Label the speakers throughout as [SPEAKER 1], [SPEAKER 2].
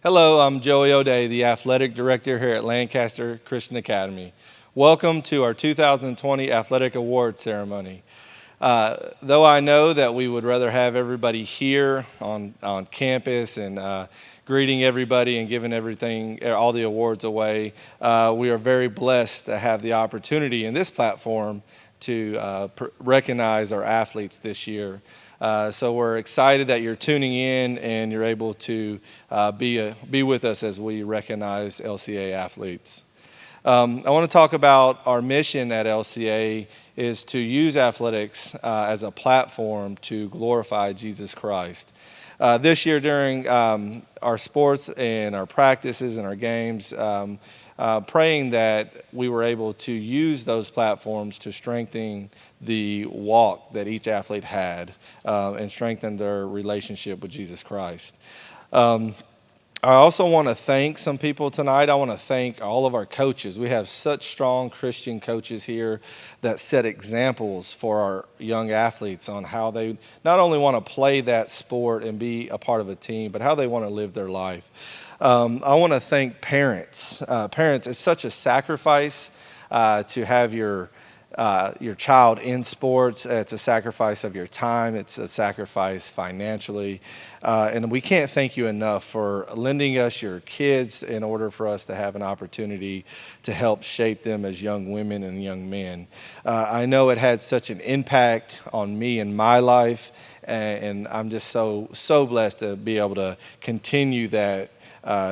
[SPEAKER 1] Hello, I'm Joey O'Day, the athletic director here at Lancaster Christian Academy. Welcome to our 2020 Athletic Award Ceremony. Though I know that we would rather have everybody here on campus and greeting everybody and giving all the awards away, we are very blessed to have the opportunity in this platform to recognize our athletes this year. So we're excited that you're tuning in and you're able to be with us as we recognize LCA athletes. I want to talk about our mission at LCA is to use athletics as a platform to glorify Jesus Christ. This year during our sports and our practices and our games, praying that we were able to use those platforms to strengthen the walk that each athlete had and strengthen their relationship with Jesus Christ. I also want to thank some people tonight. I want to thank all of our coaches. We have such strong Christian coaches here that set examples for our young athletes on how they not only want to play that sport and be a part of a team, but how they want to live their life. I want to thank parents. Parents, it's such a sacrifice to have your child in sports. It's a sacrifice of your time. It's a sacrifice financially. And we can't thank you enough for lending us your kids in order for us to have an opportunity to help shape them as young women and young men. I know it had such an impact on me and my life, and I'm just so blessed to be able to continue that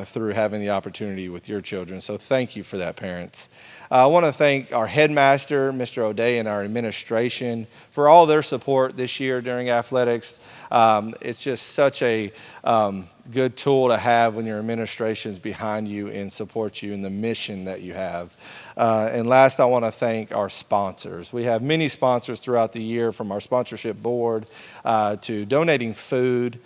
[SPEAKER 1] through having the opportunity with your children. So thank you for that, parents. I want to thank our headmaster, Mr. O'Day, and our administration for all their support this year during athletics. It's just such a good tool to have when your administration is behind you and supports you in the mission that you have. And last, I want to thank our sponsors. We have many sponsors throughout the year, from our sponsorship board to donating food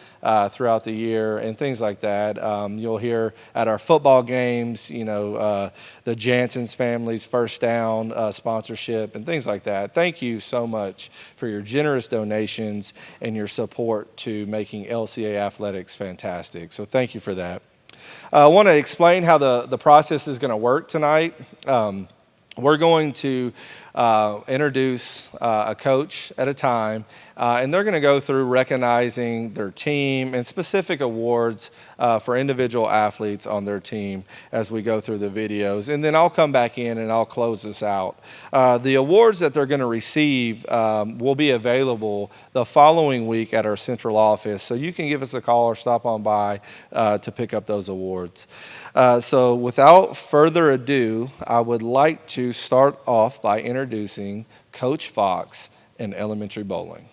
[SPEAKER 1] throughout the year and things like that. You'll hear at our football games, the Jansen's family's First Down sponsorship and things like that. Thank you so much for your generous donations and your support to making LCA athletics fantastic. So thank you for that. I want to explain how the process is going to work tonight. We're going to introduce a coach at a time, and they're going to go through recognizing their team and specific awards for individual athletes on their team as we go through the videos. And then I'll come back in and I'll close this out. The awards that they're going to receive will be available the following week at our central office, so you can give us a call or stop on by to pick up those awards. So without further ado, I would like to start off by introducing Coach Fox in elementary bowling.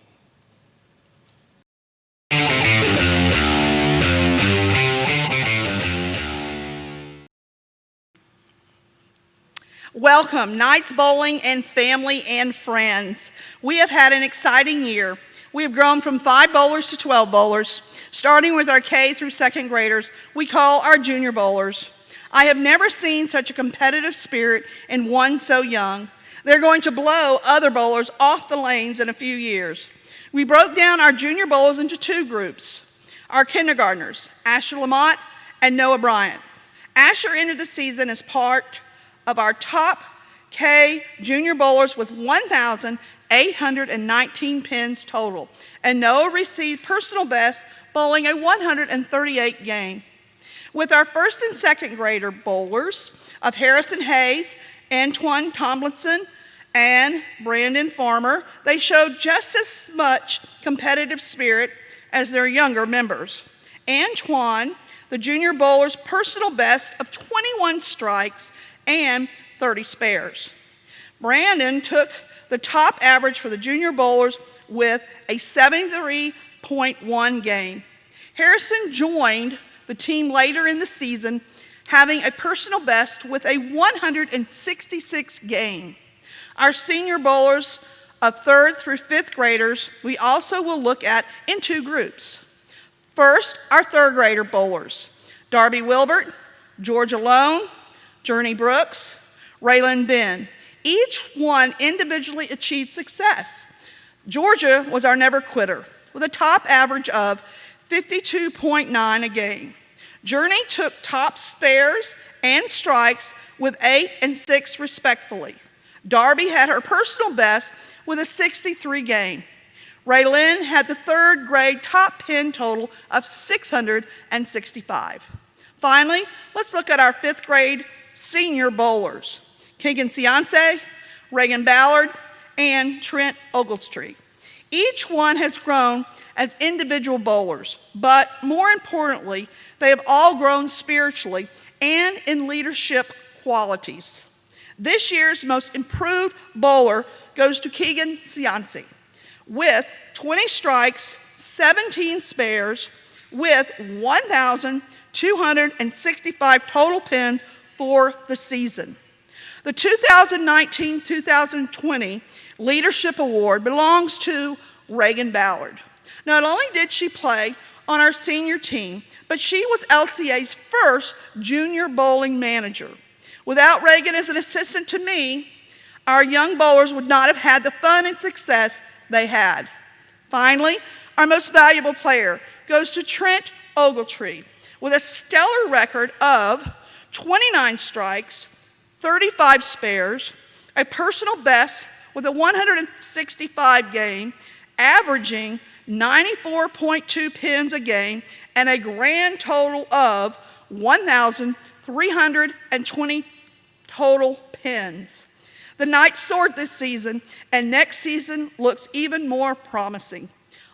[SPEAKER 2] Welcome, Knights Bowling and family and friends. We have had an exciting year. We have grown from 5 bowlers to 12 bowlers, starting with our K through second graders we call our junior bowlers. I have never seen such a competitive spirit in one so young. They're going to blow other bowlers off the lanes in a few years. We broke down our junior bowlers into 2 groups. Our kindergartners, Asher Lamont and Noah Bryant. Asher entered the season as part of our top K junior bowlers with 1,819 pins total, and Noah received personal best bowling a 138 game. With our first and second grader bowlers of Harrison Hayes, Antoine Tomlinson, and Brandon Farmer, they showed just as much competitive spirit as their younger members. Antoine, the junior bowler's personal best of 21 strikes and 30 spares. Brandon took the top average for the junior bowlers with a 73.1 game. Harrison joined the team later in the season, having a personal best with a 166 game. Our senior bowlers of 3rd through 5th graders, we also will look at in 2 groups. First, our 3rd grader bowlers, Darby Wilbert, Georgia Lone, Journey Brooks, Raylan Ben. Each one individually achieved success. Georgia was our never quitter with a top average of 52.9 a game. Journey took top spares and strikes with 8 and 6 respectively. Darby had her personal best with a 63 gain. Raylyn had the third grade top pin total of 665. Finally, let's look at our 5th grade senior bowlers. Keegan Ciance, Reagan Ballard, and Trent Ogletree. Each one has grown as individual bowlers, but more importantly, they have all grown spiritually and in leadership qualities. This year's most improved bowler goes to Keegan Ciance with 20 strikes, 17 spares, with 1,265 total pins for the season. The 2019-2020 Leadership Award belongs to Reagan Ballard. Not only did she play on our senior team, but she was LCA's first junior bowling manager. Without Reagan as an assistant to me, our young bowlers would not have had the fun and success they had. Finally, our most valuable player goes to Trent Ogletree with a stellar record of 29 strikes, 35 spares, a personal best with a 165 game, averaging 94.2 pins a game, and a grand total of 1,320 total pins. The Knights soared this season, and next season looks even more promising.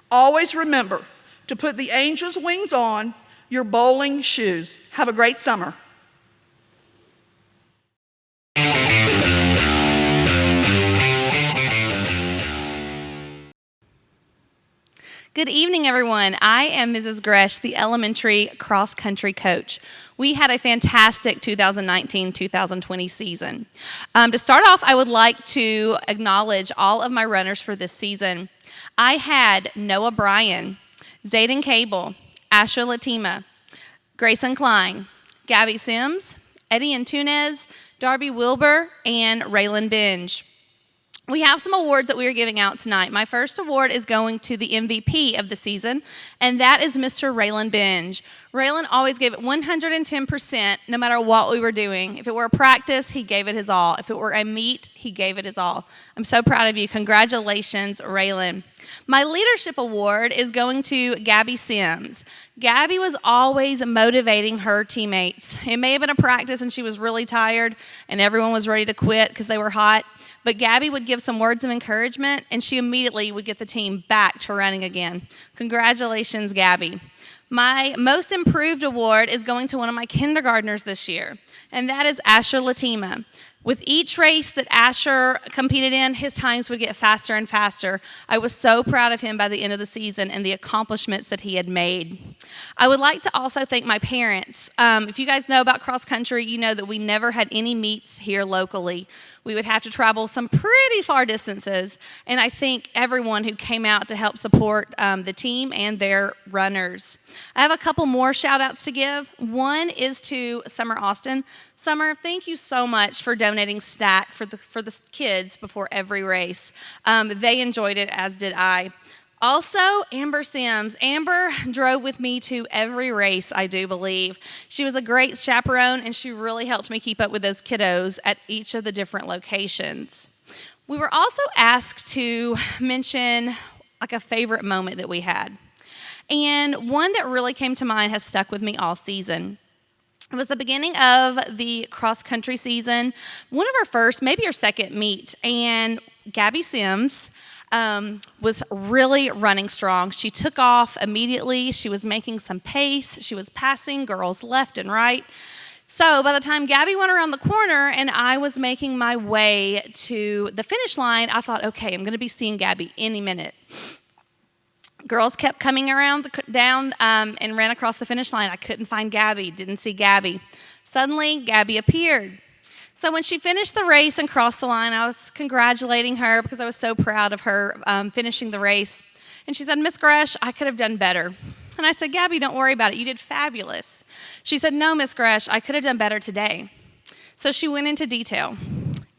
[SPEAKER 2] Always remember to put the angel's wings on your bowling shoes. Have a great summer.
[SPEAKER 3] Good evening, everyone. I am Mrs. Gresh, the elementary cross-country coach. We had a fantastic 2019-2020 season. To start off, I would like to acknowledge all of my runners for this season. I had Noah Bryan, Zayden Cable, Asher Latima, Grayson Klein, Gabby Sims, Eddie Antunes, Darby Wilbur, and Raylyn Binge. We have some awards that we are giving out tonight. My first award is going to the MVP of the season, and that is Mr. Raylyn Binge. Raylyn always gave it 110% no matter what we were doing. If it were a practice, he gave it his all. If it were a meet, he gave it his all. I'm so proud of you. Congratulations, Raylyn. My leadership award is going to Gabby Sims. Gabby was always motivating her teammates. It may have been a practice and she was really tired and everyone was ready to quit because they were hot. But Gabby would give some words of encouragement, and she immediately would get the team back to running again. Congratulations, Gabby. My most improved award is going to one of my kindergartners this year, and that is Asher Latima. With each race that Asher competed in, his times would get faster and faster. I was so proud of him by the end of the season and the accomplishments that he had made. I would like to also thank my parents. If you guys know about cross country, you know that we never had any meets here locally. We would have to travel some pretty far distances, and I thank everyone who came out to help support the team and their runners. I have a couple more shout outs to give. One is to Summer Austin. Summer, thank you so much for donating snack for the kids before every race. They enjoyed it, as did I. Also, Amber Sims. Amber drove with me to every race, I do believe. She was a great chaperone, and she really helped me keep up with those kiddos at each of the different locations. We were also asked to mention like a favorite moment that we had. And one that really came to mind has stuck with me all season. It was the beginning of the cross-country season, one of our first, maybe our second meet, and Gabby Sims was really running strong. She took off immediately. She was making some pace. She was passing girls left and right. So by the time Gabby went around the corner and I was making my way to the finish line, I thought, okay, I'm going to be seeing Gabby any minute. Girls kept coming around down and ran across the finish line. I couldn't find Gabby, didn't see Gabby. Suddenly, Gabby appeared. So when she finished the race and crossed the line, I was congratulating her because I was so proud of her finishing the race. And she said, Miss Gresh, I could have done better. And I said, Gabby, don't worry about it. You did fabulous. She said, no, Miss Gresh, I could have done better today. So she went into detail.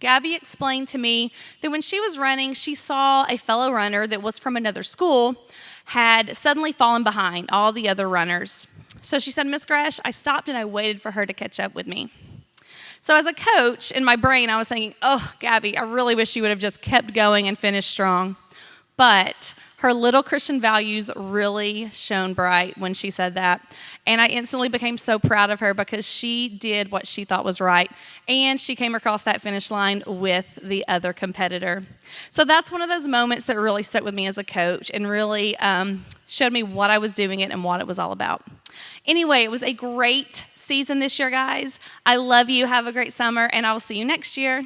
[SPEAKER 3] Gabby explained to me that when she was running, she saw a fellow runner that was from another school had suddenly fallen behind all the other runners. So she said, Miss Gresh, I stopped and I waited for her to catch up with me. So as a coach, in my brain, I was thinking, oh, Gabby, I really wish you would have just kept going and finished strong. But her little Christian values really shone bright when she said that. And I instantly became so proud of her because she did what she thought was right. And she came across that finish line with the other competitor. So that's one of those moments that really stuck with me as a coach and really showed me what I was doing it and what it was all about. Anyway, it was a great season this year, guys. I love you. Have a great summer, and I will see you next year.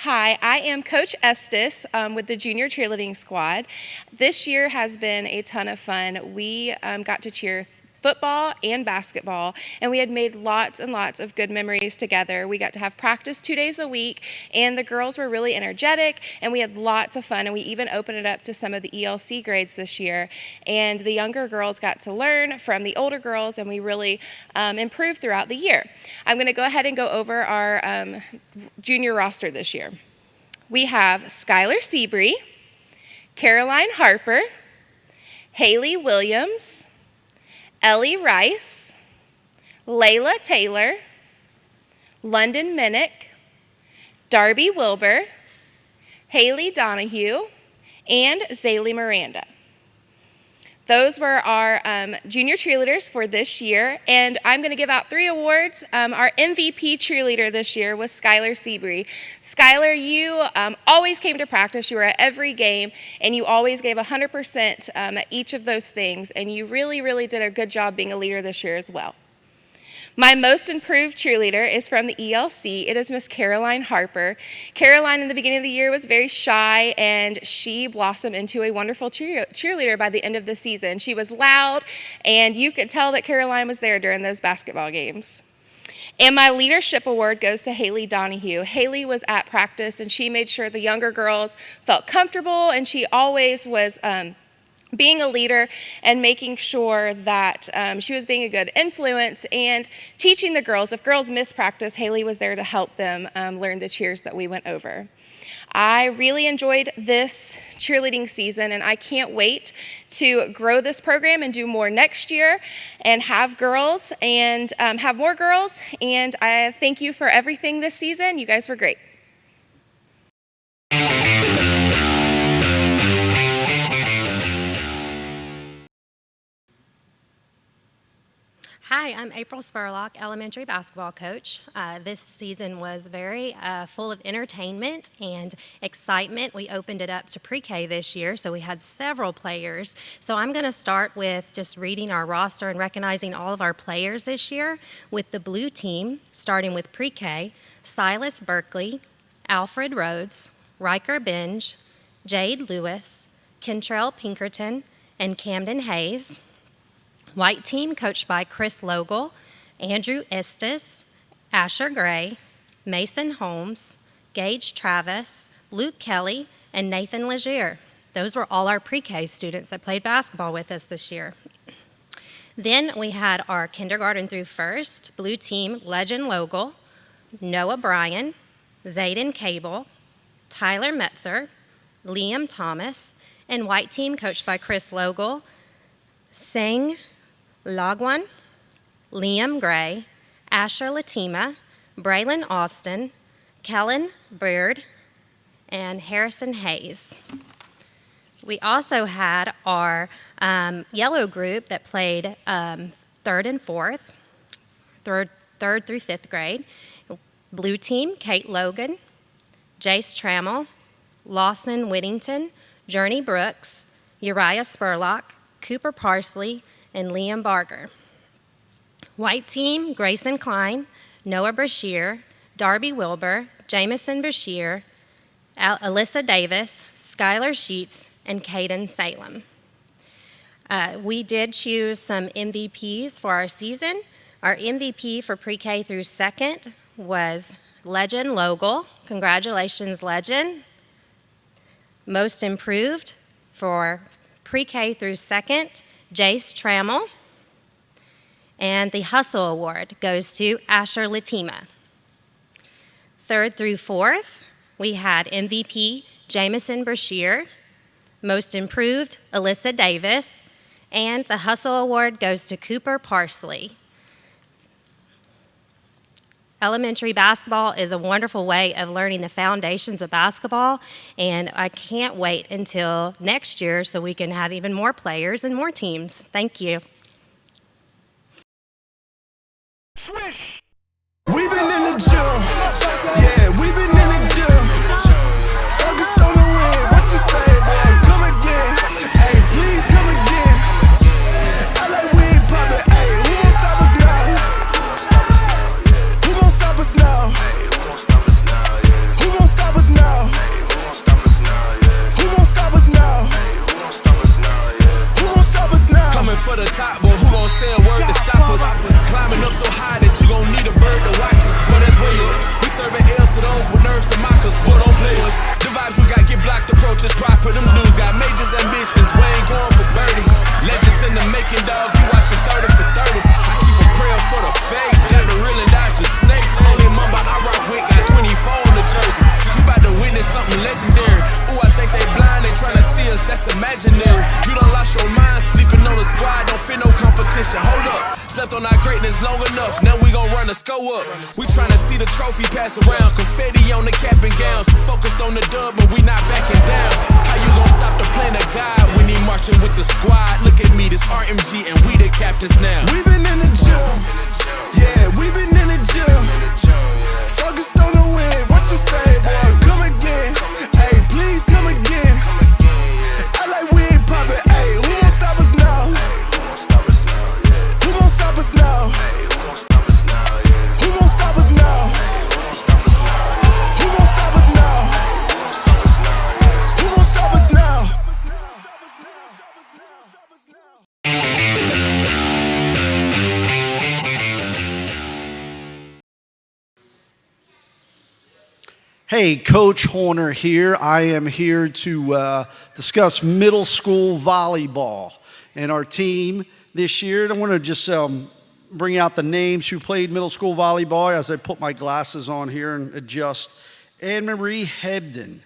[SPEAKER 4] Hi, I am Coach Estes with the Junior Cheerleading Squad. This year has been a ton of fun. We got to cheer football and basketball, and we had made lots and lots of good memories together. We got to have practice 2 days a week, and the girls were really energetic, and we had lots of fun, and we even opened it up to some of the ELC grades this year, and the younger girls got to learn from the older girls, and we really improved throughout the year. I'm going to go ahead and go over our junior roster this year. We have Skylar Seabree, Caroline Harper, Haley Williams, Ellie Rice, Layla Taylor, London Minnick, Darby Wilbur, Haley Donahue, and Zaylee Miranda. Those were our junior cheerleaders for this year, and I'm going to give out 3 awards. Our MVP cheerleader this year was Skylar Seabree. Skylar, you always came to practice. You were at every game, and you always gave 100% at each of those things, and you really, really did a good job being a leader this year as well. My most improved cheerleader is from the ELC. It is Miss Caroline Harper. Caroline in the beginning of the year was very shy, and she blossomed into a wonderful cheerleader by the end of the season. She was loud, and you could tell that Caroline was there during those basketball games. And my leadership award goes to Haley Donahue. Haley was at practice, and she made sure the younger girls felt comfortable, and she always was being a leader and making sure that she was being a good influence and teaching the girls. If girls missed practice, Haley was there to help them learn the cheers that we went over. I really enjoyed this cheerleading season, and I can't wait to grow this program and do more next year and have girls and have more girls. And I thank you for everything this season. You guys were great.
[SPEAKER 5] Hi, I'm April Spurlock, elementary basketball coach. This season was very full of entertainment and excitement. We opened it up to pre-K this year, so we had several players. So I'm going to start with just reading our roster and recognizing all of our players this year with the blue team, starting with pre-K, Silas Berkeley, Alfred Rhodes, Riker Binge, Jade Lewis, Kentrell Pinkerton, and Camden Hayes. White team coached by Chris Logal, Andrew Estes, Asher Gray, Mason Holmes, Gage Travis, Luke Kelly, and Nathan Legier. Those were all our pre-K students that played basketball with us this year. Then we had our kindergarten through first, blue team Legend Logal, Noah Bryan, Zayden Cable, Tyler Metzer, Liam Thomas, and white team coached by Chris Logal, Sang Lagwan, Liam Gray, Asher Latima, Braylon Austin, Kellen Beard, and Harrison Hayes. We also had our yellow group that played third and fourth, third through fifth grade. Blue team, Kate Logan, Jace Trammell, Lawson Whittington, Journey Brooks, Uriah Spurlock, Cooper Parsley, and Liam Barger. White team, Grayson Klein, Noah Brashear, Darby Wilbur, Jamison Brashear, Alyssa Davis, Skylar Sheets, and Caden Salem. We did choose some MVPs for our season. Our MVP for pre-K through second was Legend Logal. Congratulations, Legend. Most improved for pre-K through second Jace Trammell. And the Hustle Award goes to Asher Latima. Third through fourth, we had MVP Jamison Brashear, Most Improved Alyssa Davis, and the Hustle Award goes to Cooper Parsley. Elementary basketball is a wonderful way of learning the foundations of basketball, and I can't wait until next year so we can have even more players and more teams. Thank you.
[SPEAKER 6] We've been in the gym, yeah, we've been in the gym. Focused on the win, what you say, boy? Come again, hey, please come again. I like we ain't poppin', hey, who gon' stop us now? Who gon' stop us now? Who gon' stop us now? Who gon' stop us now? Who gon' stop us now? Coming for the top, but who gon' say a word to stop us? Climbing up so high that you gon' need a bird to watch us. Boy, that's way up. We serving L's to those with nerves to mock us. Boy, don't play us. The vibes we got get blocked, approaches proper. Them dudes got majors ambitions. We ain't going for birdie. Legends in the making, dog. You watching 30 for 30. I keep a prayer for the fake. Got the real and dodge the snakes. Only mamba I rock with got 24 on the jersey. You about to witness something legendary. Ooh, I think they blind. They tryna see us. That's imaginary. You done lost your mind. Sleeping on the squad. Don't fear no competition. Hold up. Slept on our greatness long enough. Now we gon' run the score up. We tryna see the trophy pass around. Confetti on the cap and gowns. Focused on the dub, but we not backing down. How you gon' stop the plan of God when he marching with the squad? Look at me, this RMG, and we the captains now. We been in the gym, yeah, we been in the gym. Focused on the win, what you say, boy? Come again, hey, please come again. I like we ain't poppin', hey, who gon' stop us now? Who gon' stop us now? Who gon' stop us now? Who gon' stop us now? Who gon' stop us now?
[SPEAKER 7] Hey, Coach Horner here. I am here to discuss middle school volleyball and our team this year. I want to just bring out the names who played middle school volleyball as I put my glasses on here and adjust. Anne-Marie Hebden,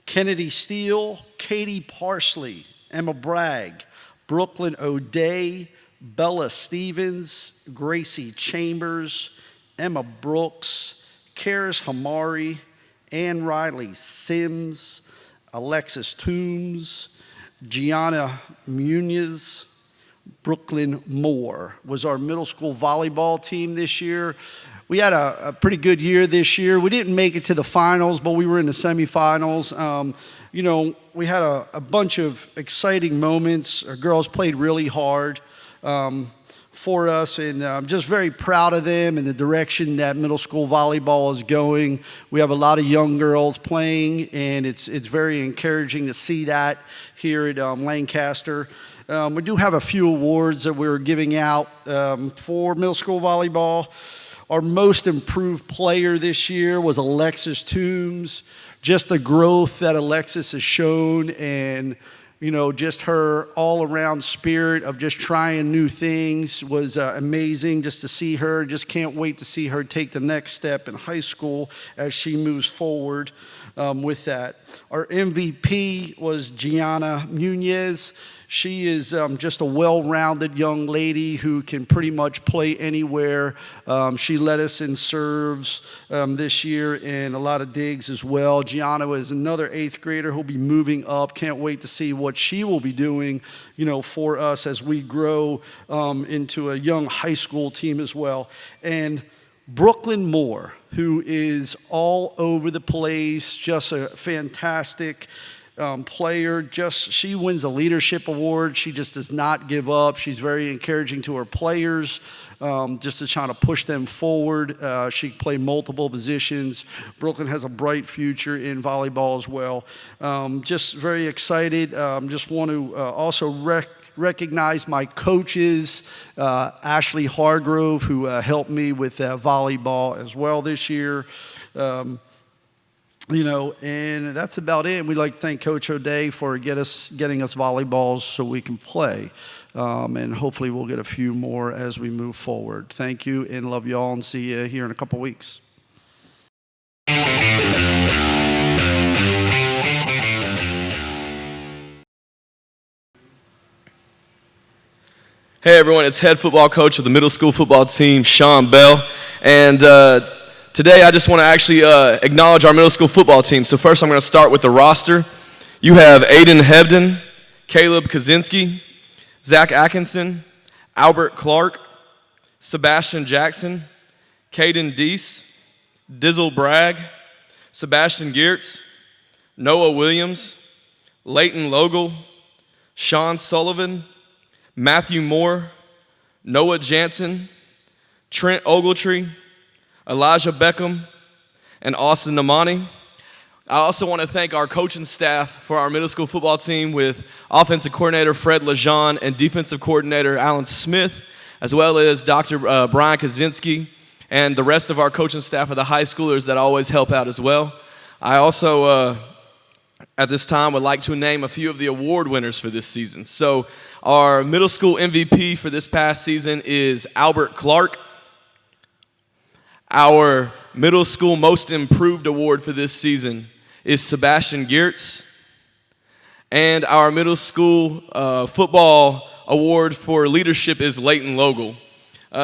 [SPEAKER 7] Kennedy Steele, Katie Parsley, Emma Bragg, Brooklyn O'Day, Bella Stevens, Gracie Chambers, Emma Brooks, Karis Hamari, Ann Riley Sims, Alexis Toombs, Gianna Muniz, Brooklyn Moore was our middle school volleyball team this year. We had a pretty good year this year. We didn't make it to the finals, but we were in the semifinals. We had a bunch of exciting moments. Our girls played really hard for us, and I'm just very proud of them and the direction that middle school volleyball is going. We have a lot of young girls playing, and it's very encouraging to see that here at Lancaster. We do have a few awards that we're giving out for middle school volleyball. Our most improved player this year was Alexis Toombs. Just the growth that Alexis has shown, and just her all-around spirit of just trying new things was amazing just to see her. Just can't wait to see her take the next step in high school as she moves forward with that. Our MVP was Gianna Muniz. She is just a well-rounded young lady who can pretty much play anywhere. She led us in serves this year and a lot of digs as well. Gianna is another 8th grader who'll be moving up. Can't wait to see what she will be doing, for us as we grow into a young high school team as well. And Brooklyn Moore, who is all over the place, just a fantastic player. She wins a leadership award. She just does not give up. She's very encouraging to her players, just to try to push them forward. She can play multiple positions. Brooklyn has a bright future in volleyball as well. Just very excited. Just want to also recognize my coaches, Ashley Hargrove, who helped me with volleyball as well this year. And that's about it. We'd like to thank Coach O'Day for getting us volleyballs so we can play. And hopefully we'll get a few more as we move forward. Thank you and love you all, and see you here in a couple weeks.
[SPEAKER 8] Hey everyone, it's head football coach of the middle school football team, Sean Bell. And today I just want to actually acknowledge our middle school football team. So first I'm going to start with the roster. You have Aiden Hebden, Caleb Kaczynski, Zach Atkinson, Albert Clark, Sebastian Jackson, Caden Deese, Dizzle Bragg, Sebastian Geertz, Noah Williams, Leighton Logel, Sean Sullivan, Matthew Moore, Noah Jansen, Trent Ogletree, Elijah Beckham, and Austin Namani. I also want to thank our coaching staff for our middle school football team with offensive coordinator Fred Lejean and defensive coordinator Alan Smith, as well as Dr. Brian Kaczynski and the rest of our coaching staff of the high schoolers that always help out as well. I also, at this time, would like to name a few of the award winners for this season. So our middle school MVP for this past season is Albert Clark. Our middle school most improved award for this season is Sebastian Geertz. And our middle school football award for leadership is Leighton Logel.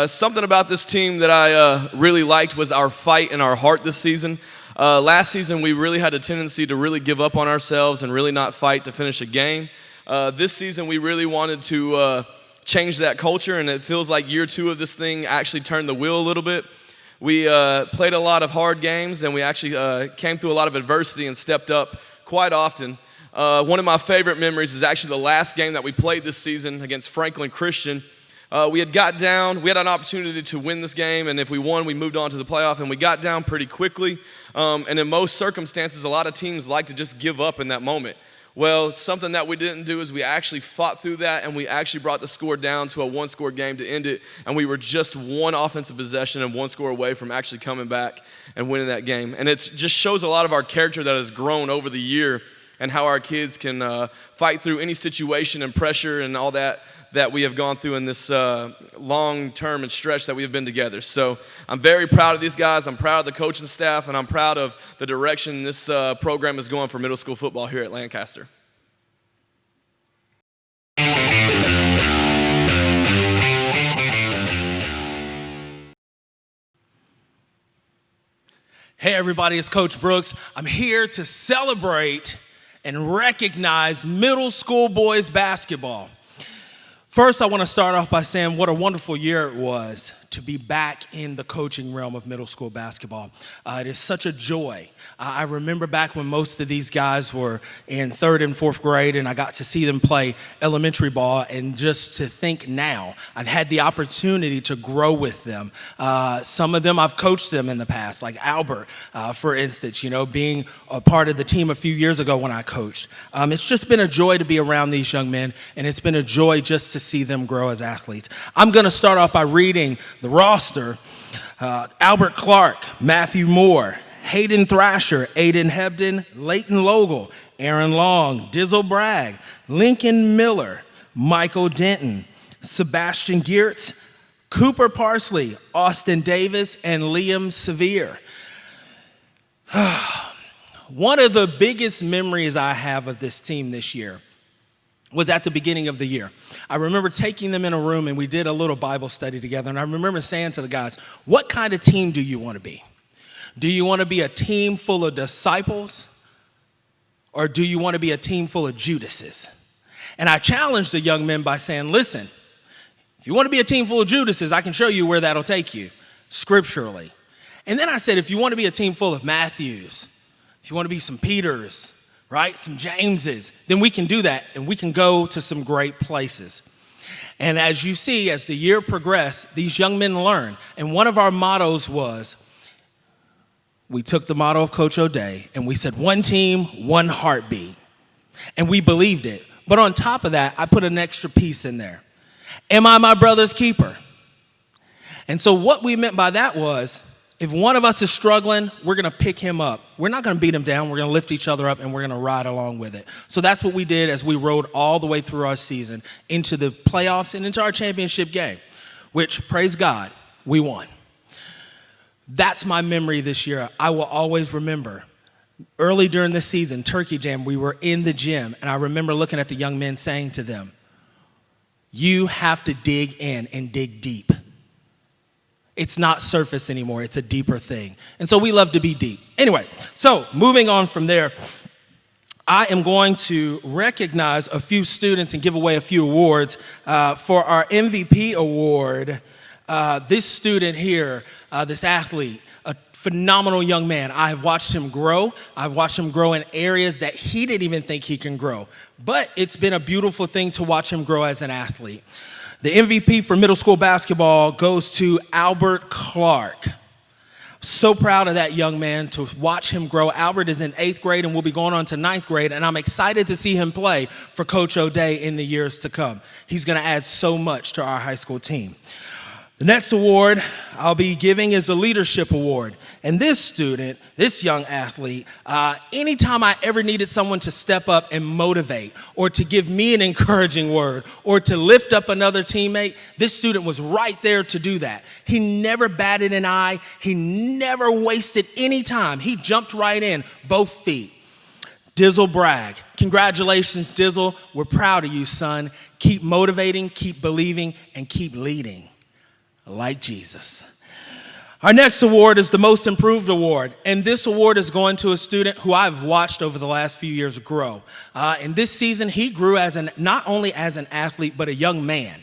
[SPEAKER 8] Something about this team that I really liked was our fight and our heart this season. Last season, we really had a tendency to really give up on ourselves and really not fight to finish a game. This season, we really wanted to change that culture, and it feels like year two of this thing actually turned the wheel a little bit. We played a lot of hard games, and we actually came through a lot of adversity and stepped up quite often. One of my favorite memories is actually the last game that we played this season against Franklin Christian. We had got down. We had an opportunity to win this game, and if we won, we moved on to the playoff, and we got down pretty quickly. And in most circumstances, a lot of teams like to just give up in that moment. Well, something that we didn't do is we actually fought through that, and we actually brought the score down to a one-score game to end it, and we were just one offensive possession and one score away from actually coming back and winning that game. And it just shows a lot of our character that has grown over the year and how our kids can fight through any situation and pressure and all that we have gone through in this long term and stretch that we have been together. So I'm very proud of these guys. I'm proud of the coaching staff, and I'm proud of the direction this program is going for middle school football here at Lancaster.
[SPEAKER 9] Hey everybody, it's Coach Brooks. I'm here to celebrate and recognize middle school boys basketball. First, I want to start off by saying what a wonderful year it was to be back in the coaching realm of middle school basketball. It is such a joy. I remember back when most of these guys were in 3rd and 4th grade, and I got to see them play elementary ball, and just to think now, I've had the opportunity to grow with them. Some of them, I've coached them in the past, like Albert, for instance, being a part of the team a few years ago when I coached. It's just been a joy to be around these young men, and it's been a joy just to see them grow as athletes. I'm going to start off by reading the roster. Albert Clark, Matthew Moore, Hayden Thrasher, Aiden Hebden, Leighton Logel, Aaron Long, Dizzle Bragg, Lincoln Miller, Michael Denton, Sebastian Geertz, Cooper Parsley, Austin Davis, and Liam Sevier. One of the biggest memories I have of this team this year was at the beginning of the year. I remember taking them in a room, and we did a little Bible study together, and I remember saying to the guys, what kind of team do you want to be? Do you want to be a team full of disciples, or do you want to be a team full of Judases? And I challenged the young men by saying, listen, if you want to be a team full of Judases, I can show you where that'll take you scripturally. And then I said, if you want to be a team full of Matthews, if you want to be some Peters, right, some Jameses, then we can do that, and we can go to some great places. And as you see, as the year progressed, these young men learned. And one of our mottos was, we took the motto of Coach O'Day, and we said, one team, one heartbeat. And we believed it. But on top of that, I put an extra piece in there. Am I my brother's keeper? And so what we meant by that was, If one of us is struggling, we're going to pick him up. We're not going to beat him down. We're going to lift each other up, and we're going to ride along with it. So that's what we did as we rode all the way through our season into the playoffs and into our championship game, which, praise God, we won. That's my memory this year. I will always remember. Early during the season, Turkey Jam, we were in the gym, and I remember looking at the young men saying to them, you have to dig in and dig deep. It's not surface anymore. It's a deeper thing. And so we love to be deep. Anyway, so moving on from there, I am going to recognize a few students and give away a few awards. For our MVP award, this student here, this athlete, a phenomenal young man. I have watched him grow. I've watched him grow in areas that he didn't even think he can grow. But it's been a beautiful thing to watch him grow as an athlete. The MVP for middle school basketball goes to Albert Clark. So proud of that young man, to watch him grow. Albert is in 8th grade and will be going on to 9th grade, and I'm excited to see him play for Coach O'Day in the years to come. He's going to add so much to our high school team. The next award I'll be giving is a leadership award. And this student, this young athlete, anytime I ever needed someone to step up and motivate, or to give me an encouraging word, or to lift up another teammate, this student was right there to do that. He never batted an eye. He never wasted any time. He jumped right in, both feet. Dizzle Bragg. Congratulations, Dizzle. We're proud of you, son. Keep motivating, keep believing, and keep leading like Jesus. Our next award is the Most Improved Award, and this award is going to a student who I've watched over the last few years grow. And this season, he grew as not only as an athlete, but a young man.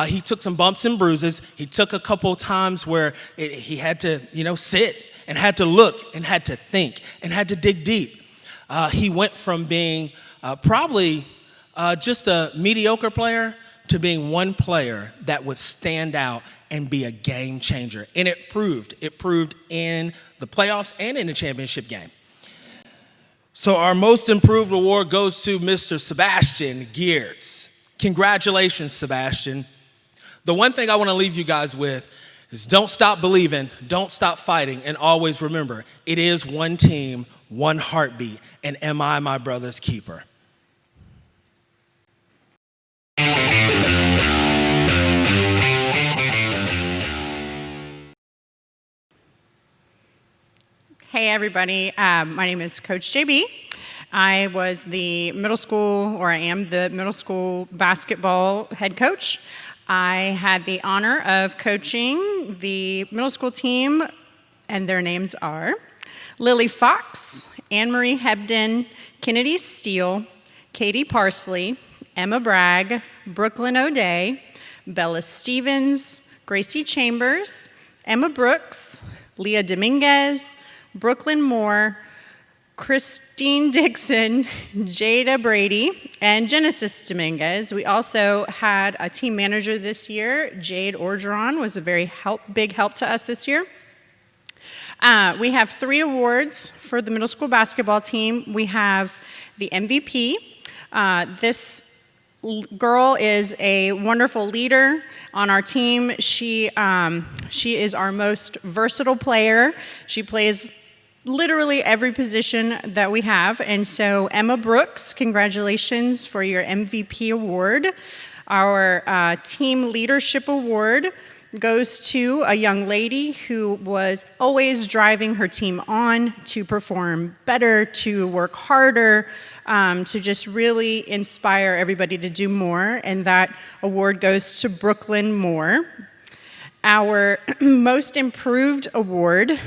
[SPEAKER 9] He took some bumps and bruises. He took a couple times where he had to, sit and had to look and had to think and had to dig deep. He went from being probably just a mediocre player to being one player that would stand out and be a game changer. And it proved in the playoffs and in the championship game. So our Most Improved Award goes to Mr. Sebastian Geertz. Congratulations, Sebastian. The one thing I want to leave you guys with is don't stop believing, don't stop fighting, and always remember, it is one team, one heartbeat, and am I my brother's keeper?
[SPEAKER 10] Hey everybody, my name is Coach JB. I was the middle school, or I am the middle school basketball head coach. I had the honor of coaching the middle school team, and their names are Lily Fox, Anne-Marie Hebden, Kennedy Steele, Katie Parsley, Emma Bragg, Brooklyn O'Day, Bella Stevens, Gracie Chambers, Emma Brooks, Leah Dominguez, Brooklyn Moore, Christine Dixon, Jada Brady, and Genesis Dominguez. We also had a team manager this year. Jade Orgeron was a very big help to us this year. We have 3 awards for the middle school basketball team. We have the MVP. This girl is a wonderful leader on our team. She is our most versatile player. She plays literally every position that we have. And so Emma Brooks, congratulations for your MVP award. Our team leadership award goes to a young lady who was always driving her team on to perform better, to work harder, to just really inspire everybody to do more. And that award goes to Brooklyn Moore. Our most improved award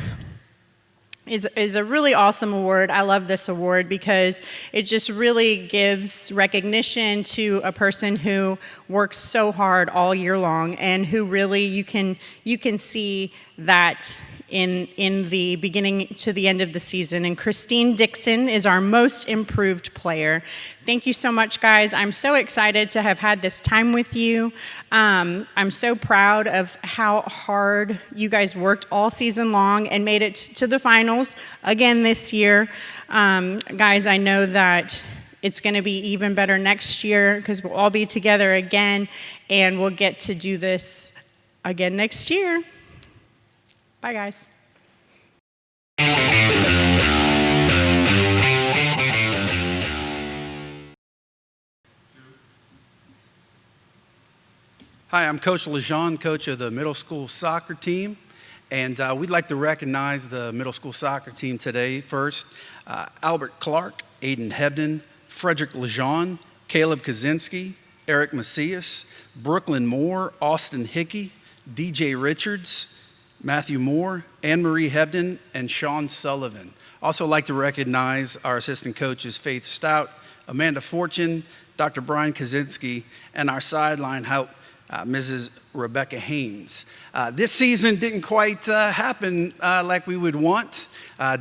[SPEAKER 10] is a really awesome award. I love this award because it just really gives recognition to a person who works so hard all year long, and who really you can see that in the beginning to the end of the season. And Christine Dixon is our most improved player. Thank you so much, guys. I'm so excited to have had this time with you. I'm so proud of how hard you guys worked all season long and made it to the finals again this year. Guys, I know that it's going to be even better next year because we'll all be together again, and we'll get to do this again next year. Bye, guys.
[SPEAKER 11] Hi, I'm Coach LeJean, coach of the middle school soccer team, and we'd like to recognize the middle school soccer team today first. Albert Clark, Aiden Hebden, Frederick LeJean, Caleb Kaczynski, Eric Macias, Brooklyn Moore, Austin Hickey, DJ Richards, Matthew Moore, Anne-Marie Hebden, and Sean Sullivan. Also like to recognize our assistant coaches, Faith Stout, Amanda Fortune, Dr. Brian Kaczynski, and our sideline help, Mrs. Rebecca Haynes. This season didn't quite happen like we would want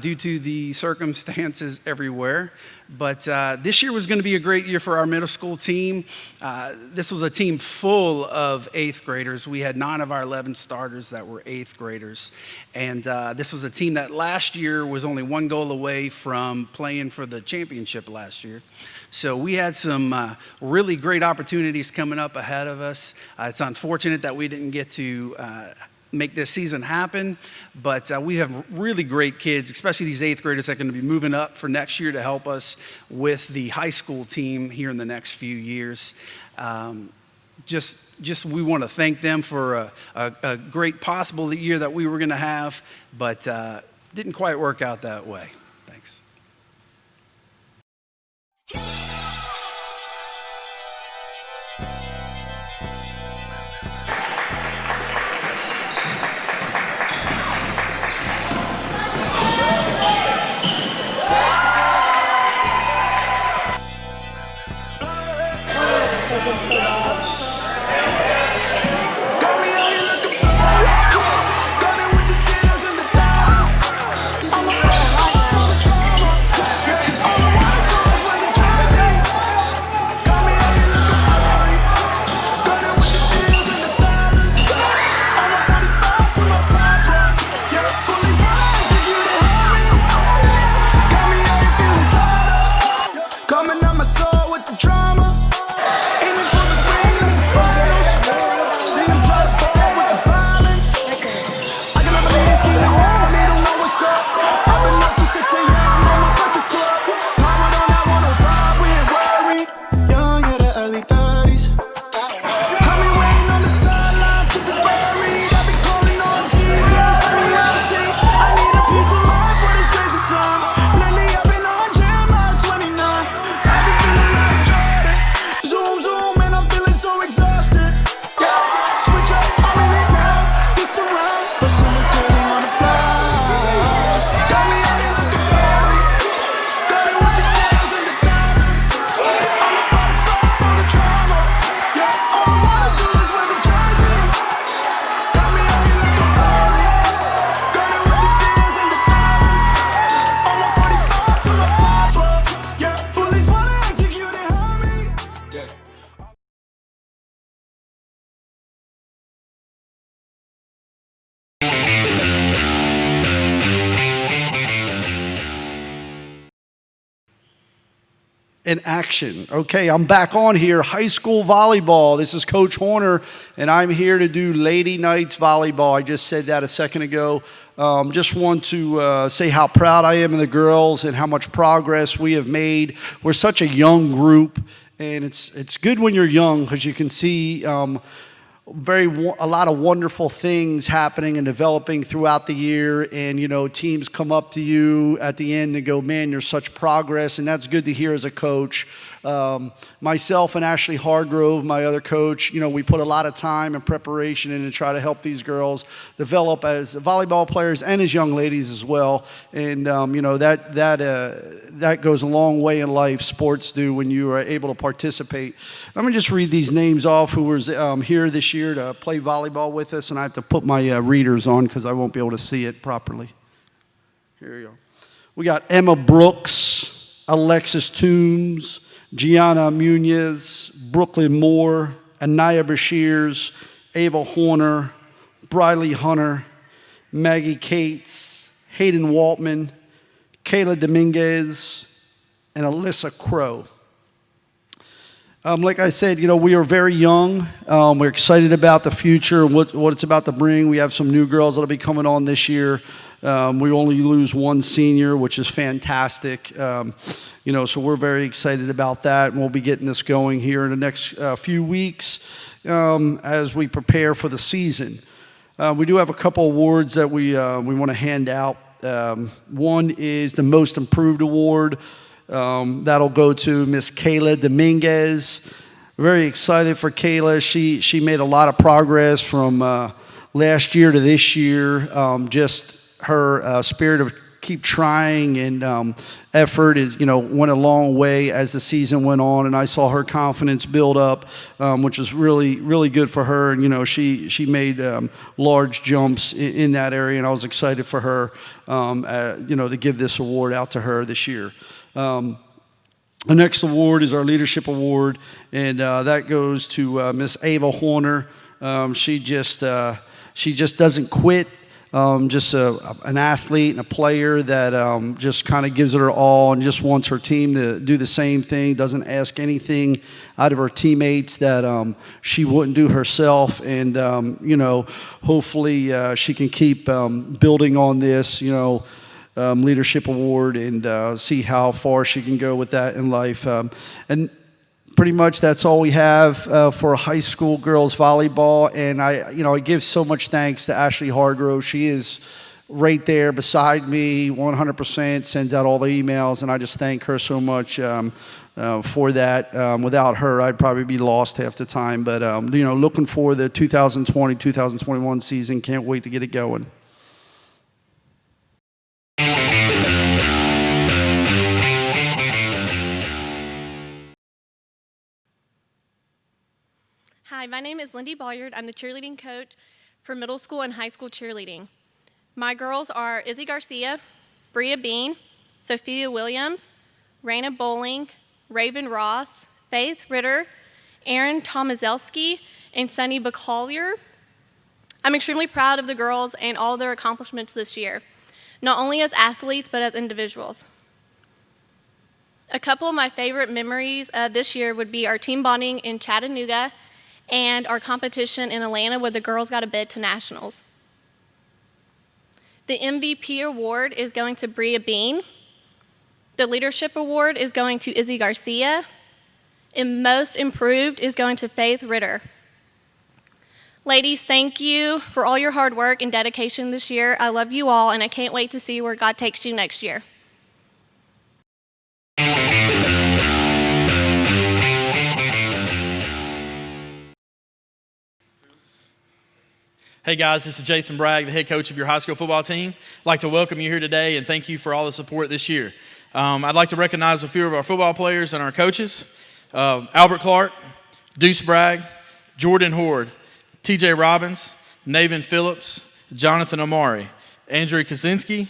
[SPEAKER 11] due to the circumstances everywhere. But this year was going to be a great year for our middle school team. This was a team full of 8th graders. We had 9 of our 11 starters that were 8th graders. And this was a team that last year was only 1 goal away from playing for the championship last year. So we had some really great opportunities coming up ahead of us. It's unfortunate that we didn't get to make this season happen, but we have really great kids, especially these 8th graders that are going to be moving up for next year to help us with the high school team here in the next few years. Just we want to thank them for a great possible year that we were going to have, but didn't quite work out that way. Thanks.
[SPEAKER 7] In action. Okay, I'm back on here. High school volleyball. This is Coach Horner, and I'm here to do Lady Knights volleyball. I just said that a second ago. Just want to say how proud I am of the girls and how much progress we have made. We're such a young group, and it's good when you're young because you can see a lot of wonderful things happening and developing throughout the year, and teams come up to you at the end and go, man, you're such progress, and that's good to hear as a coach. Myself and Ashley Hargrove, my other coach, we put a lot of time and preparation in to try to help these girls develop as volleyball players and as young ladies as well. And that goes a long way in life. Sports do when you are able to participate. Let me just read these names off who was here this year to play volleyball with us, and I have to put my readers on because I won't be able to see it properly. Here we go. We got Emma Brooks, Alexis Toombs, Gianna Munez, Brooklyn Moore, Anaya Bashirs, Ava Horner, Briley Hunter, Maggie Cates, Hayden Waltman, Kayla Dominguez, and Alyssa Crow. Like I said, we are very young. We're excited about the future, what it's about to bring. We have some new girls that will be coming on this year. We only lose one senior, which is fantastic. So we're very excited about that, and we'll be getting this going here in the next few weeks. as we prepare for the season. We do have a couple awards that we want to hand out. One is the Most Improved Award. That'll go to Miss Kayla Dominguez. Very excited for Kayla. She made a lot of progress from last year to this year. Just her spirit of keep trying and effort is, went a long way as the season went on, and I saw her confidence build up, which was really, really good for her. And she made large jumps in that area, and I was excited for her, to give this award out to her this year. The next award is our Leadership Award, and that goes to Miss Ava Horner. She just doesn't quit. Just an athlete and a player that just kind of gives it her all and just wants her team to do the same thing, doesn't ask anything out of her teammates that she wouldn't do herself. And, hopefully she can keep building on this, Leadership Award and see how far she can go with that in life. And pretty much that's all we have for high school girls volleyball. And I give so much thanks to Ashley Hargrove. She is right there beside me 100%, sends out all the emails, and I just thank her so much for that. Without her, I'd probably be lost half the time. But, looking for the 2020-2021 season. Can't wait to get it going.
[SPEAKER 12] Hi, my name is Lindy Bolliard. I'm the cheerleading coach for middle school and high school cheerleading. My girls are Izzy Garcia, Bria Bean, Sophia Williams, Raina Bowling, Raven Ross, Faith Ritter, Erin Tomazelski, and Sunny Bacallier. I'm extremely proud of the girls and all their accomplishments this year, not only as athletes, but as individuals. A couple of my favorite memories of this year would be our team bonding in Chattanooga and our competition in Atlanta where the girls got a bid to nationals. The MVP award is going to Bria Bean. The Leadership Award is going to Izzy Garcia. And Most Improved is going to Faith Ritter. Ladies, thank you for all your hard work and dedication this year. I love you all, and I can't wait to see where God takes you next year.
[SPEAKER 13] Hey guys, this is Jason Bragg, the head coach of your high school football team. I'd like to welcome you here today and thank you for all the support this year. I'd like to recognize a few of our football players and our coaches. Albert Clark, Deuce Bragg, Jordan Horde, TJ Robbins, Navin Phillips, Jonathan Amari, Andrew Kaczynski,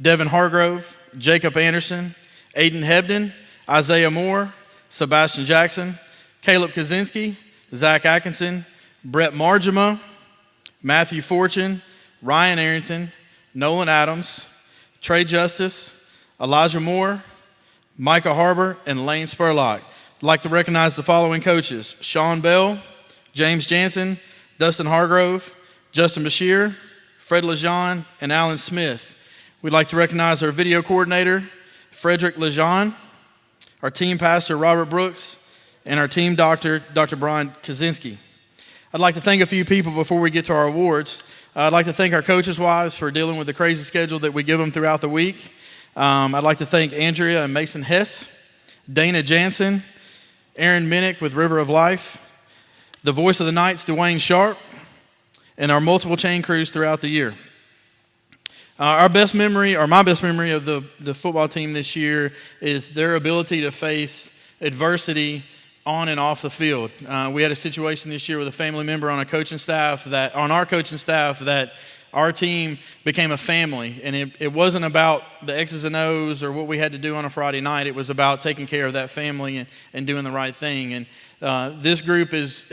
[SPEAKER 13] Devin Hargrove, Jacob Anderson, Aiden Hebden, Isaiah Moore, Sebastian Jackson, Caleb Kaczynski, Zach Atkinson, Brett Margema, Matthew Fortune, Ryan Arrington, Nolan Adams, Trey Justice, Elijah Moore, Micah Harbor, and Lane Spurlock. I'd like to recognize the following coaches: Sean Bell, James Jansen, Dustin Hargrove, Justin Bashir, Fred Lejean, and Alan Smith. We'd like to recognize our video coordinator, Frederick Lejean, our team pastor, Robert Brooks, and our team doctor, Dr. Brian Kaczynski. I'd like to thank a few people before we get to our awards. I'd like to thank our coaches' wives for dealing with the crazy schedule that we give them throughout the week. I'd like to thank Andrea and Mason Hess, Dana Jansen, Aaron Minnick with River of Life, the voice of the Knights, Dwayne Sharp, and our multiple chain crews throughout the year. My best memory of the football team this year is their ability to face adversity on and off the field. We had a situation this year with a family member on our coaching staff that our team became a family, and it wasn't about the X's and O's or what we had to do on a Friday night. It was about taking care of that family and doing the right thing. And this group is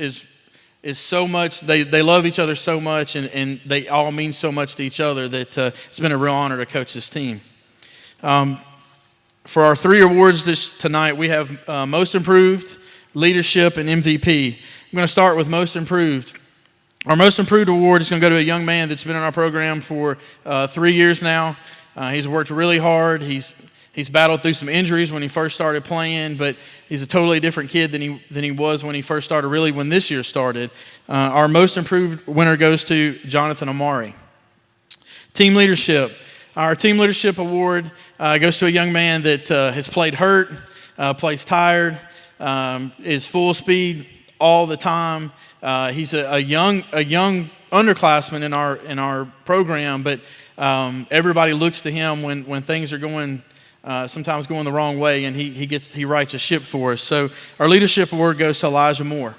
[SPEAKER 13] so much. They love each other so much, and they all mean so much to each other that it's been a real honor to coach this team. For our three awards tonight, we have Most Improved, Leadership, and MVP. I'm going to start with Most Improved. Our Most Improved Award is going to go to a young man that's been in our program for 3 years now. He's worked really hard. He's He's battled through some injuries when he first started playing, but he's a totally different kid than he was when he first started, really when this year started. Our most improved winner goes to Jonathan Amari. Team leadership. Our team leadership award goes to a young man that has played hurt, plays tired, is full speed all the time. He's a young underclassman in our program, but everybody looks to him when things are going sometimes going the wrong way, and he rights a ship for us. So our leadership award goes to Elijah Moore.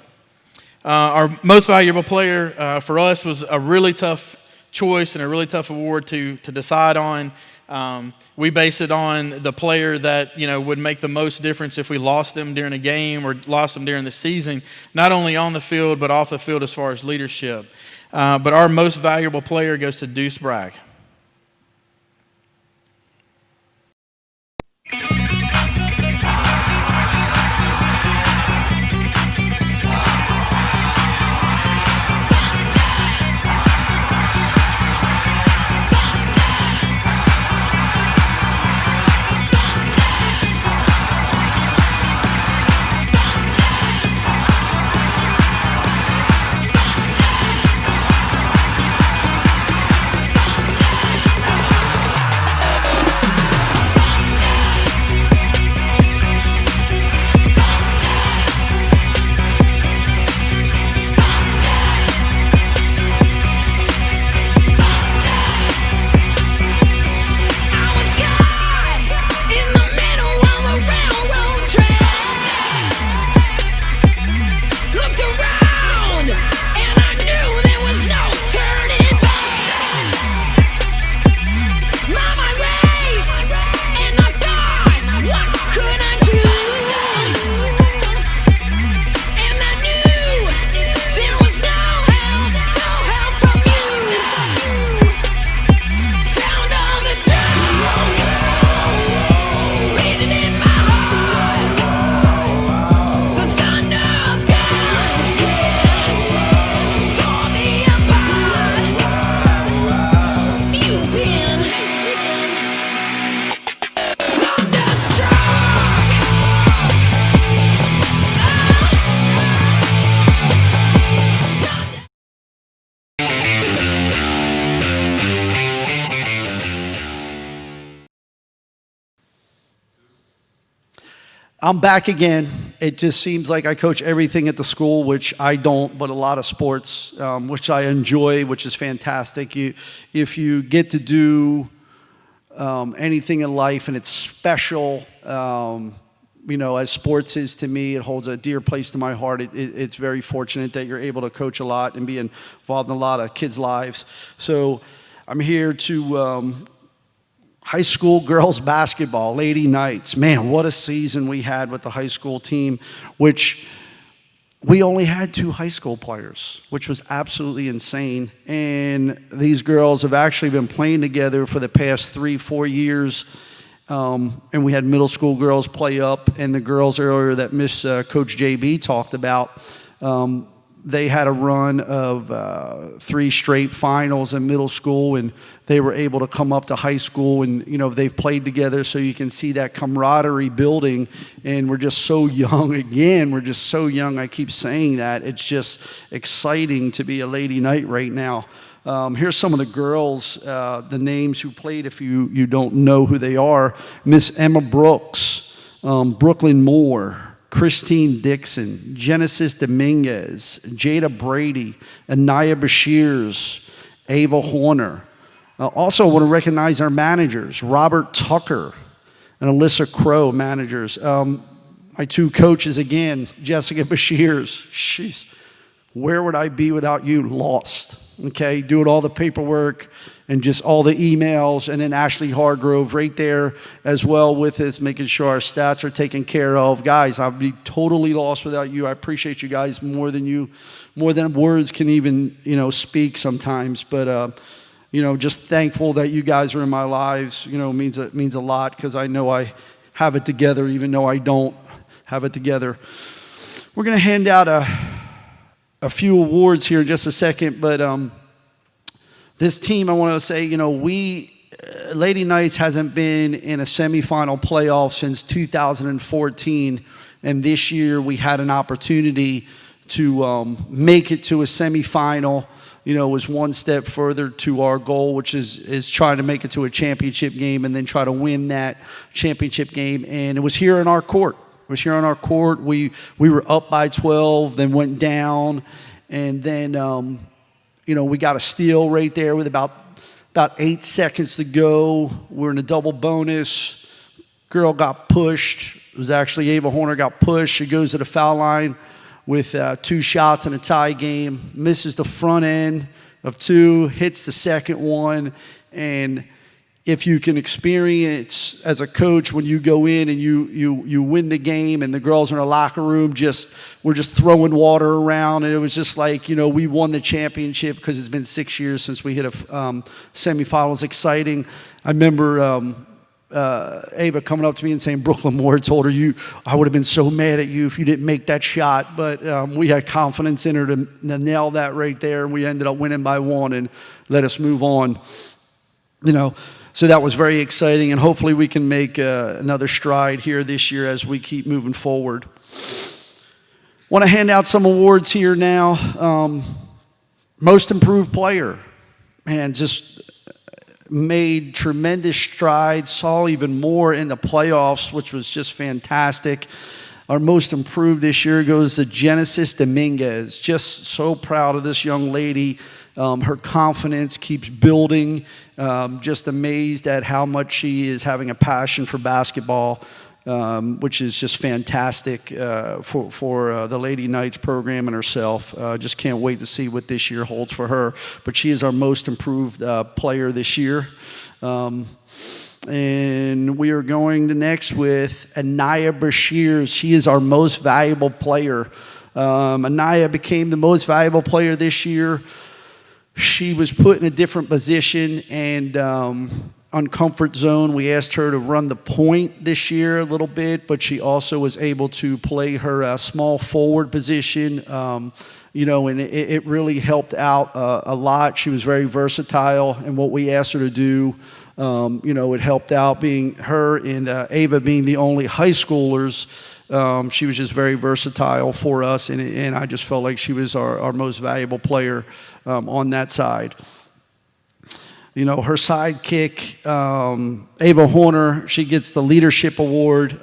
[SPEAKER 13] Our most valuable player for us was a really tough choice and a really tough award to decide on. We base it on the player that would make the most difference if we lost them during a game or lost them during the season, not only on the field but off the field as far as leadership. But our most valuable player goes to Deuce Bragg.
[SPEAKER 7] I'm back again. It just seems like I coach everything at the school, which I don't, but a lot of sports, which I enjoy, which is fantastic. If you get to do anything in life and it's special, as sports is to me, it holds a dear place to my heart. It's very fortunate that you're able to coach a lot and be involved in a lot of kids' lives. So I'm here to high school girls basketball, Lady Knights. Man, what a season we had with the high school team, which we only had 2 high school players, which was absolutely insane. And these girls have actually been playing together for the past 3-4 years. And we had middle school girls play up, and the girls earlier that Coach JB talked about, they had a run of 3 straight finals in middle school, and they were able to come up to high school, and they've played together, so you can see that camaraderie building. And we're just so young. Again, we're just so young. I keep saying that. It's just exciting to be a Lady Knight right now. Here's some of the girls, the names who played if you don't know who they are. Miss Emma Brooks, Brooklyn Moore, Christine Dixon, Genesis Dominguez, Jada Brady, Anaya Bashirs, Ava Horner. Also, I want to recognize our managers, Robert Tucker and Alyssa Crow, managers. My 2 coaches again, Jessica Bashirs. Where would I be without you? Lost. Okay, doing all the paperwork and just all the emails, and then Ashley Hargrove right there as well with us, making sure our stats are taken care of. Guys, I'd be totally lost without you. I appreciate you guys more than words can even, speak sometimes. But, just thankful that you guys are in my lives, means a lot, because I know I have it together even though I don't have it together. We're going to hand out a few awards here in just a second, but this team, I want to say, we Lady Knights hasn't been in a semifinal playoff since 2014, and this year we had an opportunity to make it to a semifinal. You know, was one step further to our goal, which is trying to make it to a championship game and then try to win that championship game. And it was here in our court. It was here on our court. We were up by 12, then went down, and then we got a steal right there with about 8 seconds to go. We're in a double bonus. Girl got pushed. It was actually Ava Horner got pushed. She goes to the foul line with 2 shots in a tie game, misses the front end of 2, hits the second one. And if you can experience as a coach when you go in and you win the game and the girls in the locker room we're just throwing water around, and it was just like, we won the championship because it's been 6 years since we hit a semifinal. It was exciting. I remember Ava coming up to me and saying, Brooklyn Moore told her, I would have been so mad at you if you didn't make that shot. But we had confidence in her to nail that right there, and we ended up winning by 1 and let us move on. So that was very exciting, and hopefully we can make another stride here this year as we keep moving forward. Want to hand out some awards here now. Most improved player, man, just made tremendous strides, saw even more in the playoffs, which was just fantastic. Our most improved this year goes to Genesis Dominguez. Just so proud of this young lady. Her confidence keeps building. Just amazed at how much she is having a passion for basketball, which is just fantastic for the Lady Knights program and herself. Just can't wait to see what this year holds for her. But she is our most improved player this year. And we are going to next with Anaya Bashir. She is our most valuable player. Anaya became the most valuable player this year. She was put in a different position and on comfort zone. We asked her to run the point this year a little bit, but she also was able to play her small forward position, and it really helped out a lot. She was very versatile, and what we asked her to do, it helped out, being her and Ava being the only high schoolers. She was just very versatile for us, and I just felt like she was our most valuable player on that side. Her sidekick, Ava Horner, she gets the leadership award.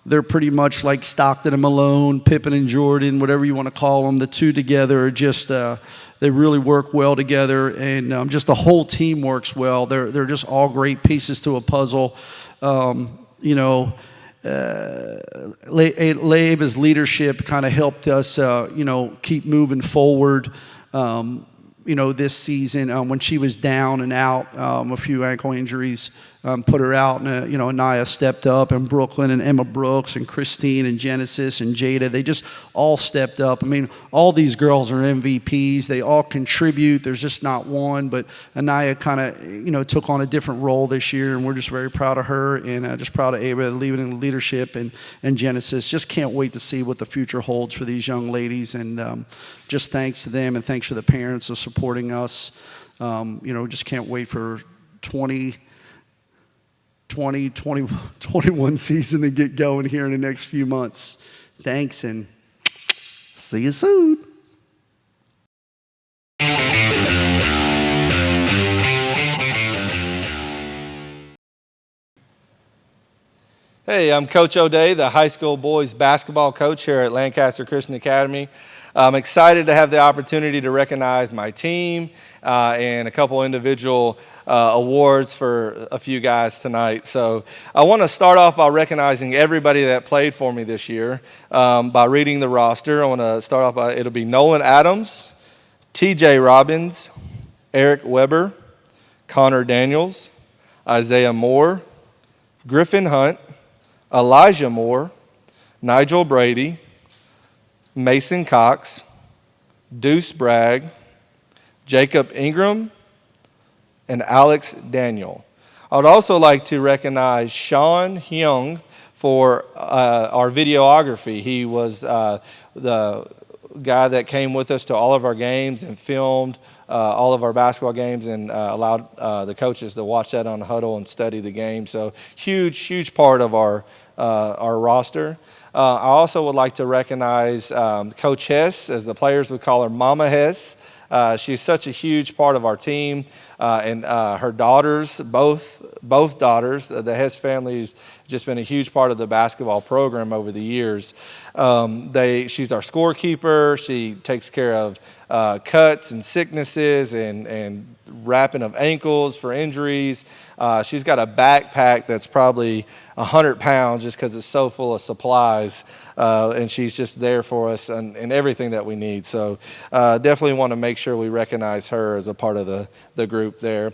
[SPEAKER 7] They're pretty much like Stockton and Malone, Pippen and Jordan, whatever you want to call them. The two together are just, they really work well together, and just the whole team works well. They're just all great pieces to a puzzle. Ava's leadership kind of helped us, keep moving forward. This season, when she was down and out, a few ankle injuries put her out, and Anaya stepped up, and Brooklyn and Emma Brooks and Christine and Genesis and Jada, they just all stepped up. I mean, all these girls are MVPs. They all contribute. There's just not one, but Anaya kind of, took on a different role this year, and we're just very proud of her, and just proud of Ava leading leadership and Genesis. Just can't wait to see what the future holds for these young ladies, and just thanks to them, and thanks for the parents for supporting us. Just can't wait for 2021 season to get going here in the next few months. Thanks, and see you soon.
[SPEAKER 1] Hey, I'm Coach O'Day, the high school boys basketball coach here at Lancaster Christian Academy. I'm excited to have the opportunity to recognize my team and a couple individual awards for a few guys tonight. So I want to start off by recognizing everybody that played for me this year by reading the roster. I want to start off by, it'll be Nolan Adams, TJ Robbins, Eric Weber, Connor Daniels, Isaiah Moore, Griffin Hunt, Elijah Moore, Nigel Brady, Mason Cox, Deuce Bragg, Jacob Ingram, and Alex Daniel. I would also like to recognize Sean Hyung for our videography. He was the guy that came with us to all of our games and filmed all of our basketball games and allowed the coaches to watch that on Huddle and study the game. So huge part of our roster. I also would like to recognize Coach Hess, as the players would call her Mama Hess. She's such a huge part of our team, and her daughters, both daughters, the Hess family has just been a huge part of the basketball program over the years. She's our scorekeeper. She takes care of cuts and sicknesses and wrapping of ankles for injuries. She's got a backpack that's probably 100 pounds just because it's so full of supplies, and she's just there for us and everything that we need. So definitely want to make sure we recognize her as a part of the group there.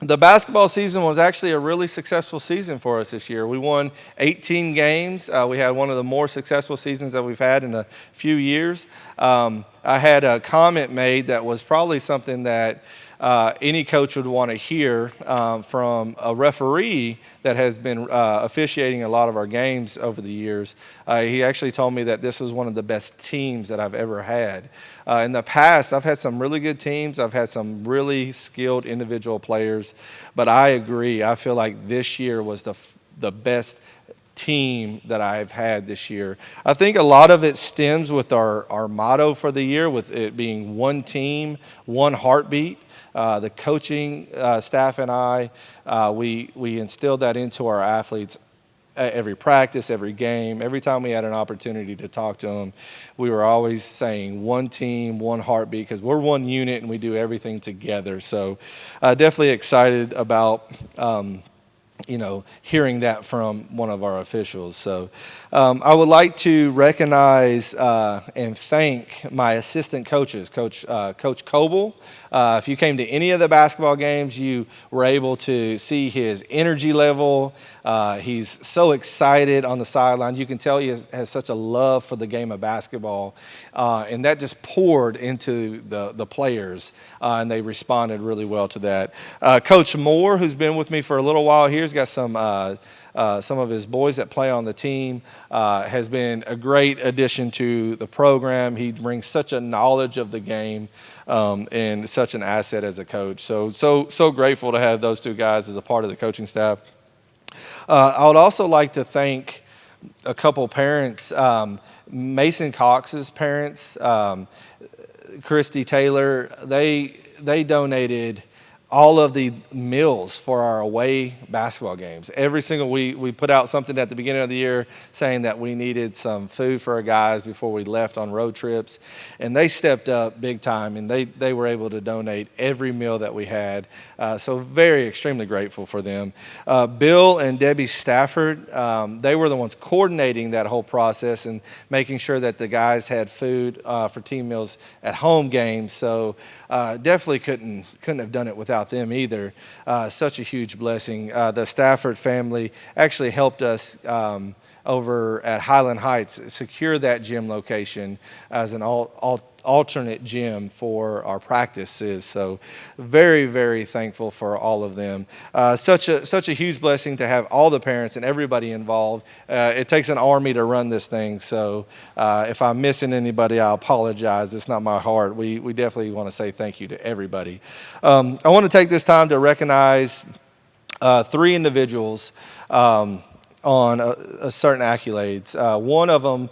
[SPEAKER 1] The basketball season was actually a really successful season for us this year. We won 18 games. We had one of the more successful seasons that we've had in a few years. I had a comment made that was probably something that any coach would want to hear from a referee that has been officiating a lot of our games over the years. He actually told me that this was one of the best teams that I've ever had. In the past, I've had some really good teams. I've had some really skilled individual players, but I agree. I feel like this year was the best team that I've had this year. I think a lot of it stems with our motto for the year, with it being one team, one heartbeat. The coaching staff and I, we instilled that into our athletes every practice, every game, every time we had an opportunity to talk to them. We were always saying one team, one heartbeat, because we're one unit and we do everything together. So definitely excited about hearing that from one of our officials. So I would like to recognize and thank my assistant coaches, Coach Coble. If you came to any of the basketball games, you were able to see his energy level. He's so excited on the sideline. You can tell he has such a love for the game of basketball, and that just poured into the players, and they responded really well to that. Coach Moore, who's been with me for a little while here, has got some of his boys that play on the team, has been a great addition to the program. He brings such a knowledge of the game and such an asset as a coach. So grateful to have those two guys as a part of the coaching staff. I would also like to thank a couple parents, Mason Cox's parents, Christy Taylor. They donated all of the meals for our away basketball games. Every single week, we put out something at the beginning of the year saying that we needed some food for our guys before we left on road trips. And they stepped up big time, and they were able to donate every meal that we had. So extremely grateful for them. Bill and Debbie Stafford, they were the ones coordinating that whole process and making sure that the guys had food for team meals at home games. So definitely couldn't have done it without them either. Such a huge blessing. The Stafford family actually helped us over at Highland Heights secure that gym location as an alternate gym for our practices. So very thankful for all of them. Such a huge blessing to have all the parents and everybody involved. It takes an army to run this thing. So if I'm missing anybody, I apologize. It's not my heart. We definitely want to say thank you to everybody. I want to take this time to recognize 3 individuals on a certain accolades. One of them,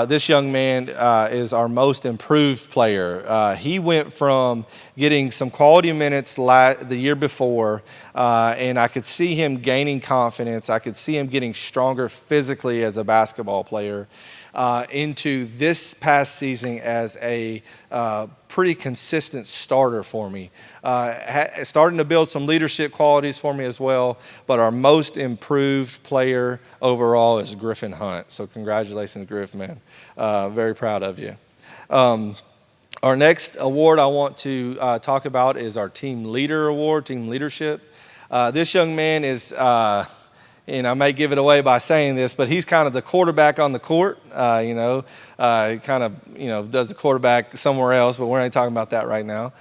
[SPEAKER 1] this young man is our most improved player. He went from getting some quality minutes the year before, and I could see him gaining confidence. I could see him getting stronger physically as a basketball player, into this past season as a pretty consistent starter for me. Starting to build some leadership qualities for me as well, but our most improved player overall is Griffin Hunt. So congratulations, Griff, man. Very proud of you. Our next award I want to talk about is our Team Leader Award, Team Leadership. This young man is, and I may give it away by saying this, but he's kind of the quarterback on the court. He kind of, does the quarterback somewhere else, but we're not talking about that right now.